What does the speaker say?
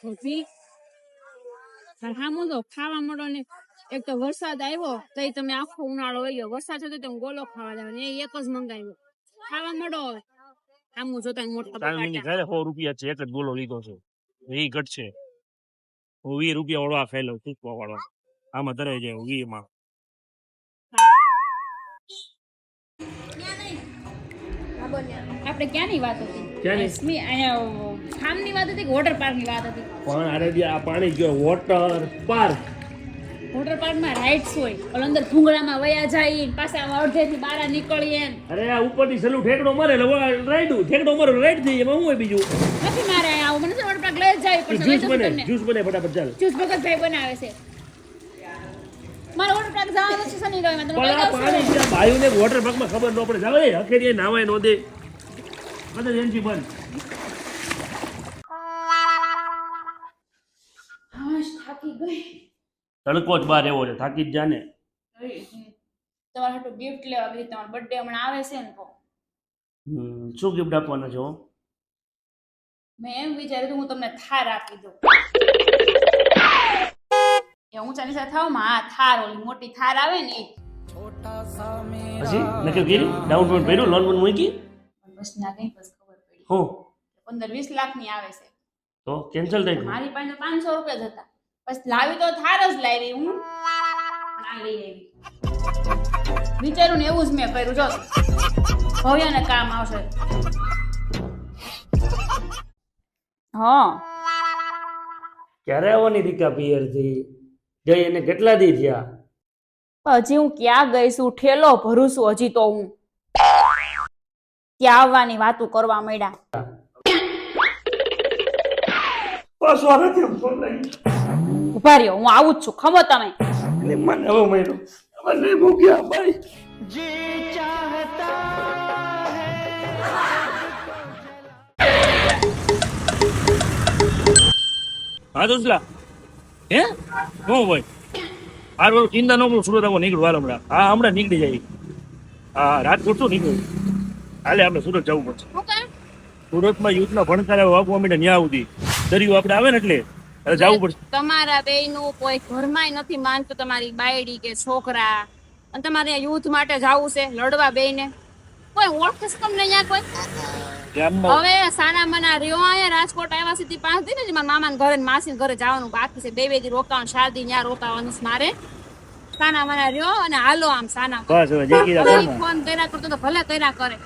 ઊભી હામું તો ખાવા મળો ને એક તો વરસાદ આવ્યો તો તમે આખો ઉનાળો વયો વરસાદ થતો તો ગોલો ખાવા જવાનો એ એક જ મંગાવ્યો ખાવા મળો હવે હામું જોતા મોટા તાલમીની ઘરે 100 રૂપિયા છે એક જ ગોલો લીધો છે એ ઘટશે હું 20 રૂપિયા વાળો ખાઈ લઉં તીખવા વાળો આમાં ધરાઈ જાય 20 માં આપણે ક્યાંની વાત હતી ક્યાંની અહીંયા ફાર્મની વાત હતી કે વોટર પાર્કની વાત હતી પણ અરે આ પાણી ગયો વોટર પાર્ક વોટર પાર્કમાં રાઇડ્સ હોય ઓલ અંદર ભૂંગળામાં વયા જાય પાછા અડધેથી બહાર નીકળીએ અરે આ ઉપરથી સલું ઠેકડો મારે રાઈડ ઠેકડો મારો રાઈડ થઈ એમાં હું હોય બીજું નથી મારે આવું મને વોટર પાર્ક લઈ જ જાય પણ જ્યુસ બને ફટાફટ ચાલ જ્યુસ ભગતભાઈ બનાવે છે મારે વોટર પાર્ક જવાનું છે શનિ રવિમાં તમે પણ આ પાણી જ્યાં ભાઈઓને વોટર પાર્કમાં ખબર ન પડે જાવ એ હકેડીએ નાવાય નો દે બધા એનજી બંધ હા થાકી ગઈ તડકો જ બહાર એવો છે થાકી જ જાને તમારે હાટુ ગિફ્ટ લેવા ગઈ તમારો બર્થડે હમણાં આવે છે ને તો શું ગિફ્ટ આપવાના છો મેં એમ વિચાર્યું હું તમને થાર આપી દઉં એ ઊંચા નીચા થાવમાં હા થાર ઓલી મોટી થાર આવે ને એ પછી નક્કી કર્યું ડાઉન પેમેન્ટ ભર્યું લોન પણ મૂકી બસ ના કઈ બસ ખબર પડી હો 15-20 લાખની આવે છે તો કેન્સલ થઈ ગયું મારી પાસે 500 રૂપિયા જ હતા બસ લાવી તો થાર જ લાવી હું આ લઈ આવી વિચાર્યું ને એવું જ મેં કર્યું જો ભવ્યને કામ આવશે હા ક્યારે આવવાની રીકા પિયર થી ગઈ એને કેટલા દી થયા હજી હું ક્યાં ગઈ છું ઠેલો ભરું છું હજી તો હું ત્યાં આવવાની વાતો કરવા માંડ્યા ઉભા રહ્યો હું આવું જ છું ખમો તમે મને હવે મહિનો મને મૂક્યા ભાઈ હા દોસ્તલા હે હું ભાઈ આ રોજ ચિંતા ન કરું સુરત આવો નીકળું હાલ હમણાં હા હમણાં નીકળી જાય હા રાજકોટ શું નીકળ્યું હાલે આપણે સુરત જવું પડશે સુરતમાં યુથના ભણકારા વાગવા માંડે ન્યા સુધી દરિયો આપણે આવે ને એટલે જવું પડશે તમારા બેયનું કોઈ ઘરમાં નથી માનતું તમારી બાયડી કે છોકરા અને તમારે યુદ્ધ માટે જવું છે લડવા બેયને કોઈ ઓળખે છે તમને અહીંયા કોઈ હવે સાના મના રહ્યો અહીંયા રાજકોટ આવ્યા સીધી 5 દિન જ મારા મામાના ઘરે ને માસીના ઘરે જવાનું બાકી છે 2 દી રોકાવાનું 4 દી ત્યાં રોકાવાનું છે મારે સાના મના રહ્યો અને હાલો આમ સાના બસ હવે જે કીધા ફોન કર્યા કરતો તો ભલે કર્યા કરે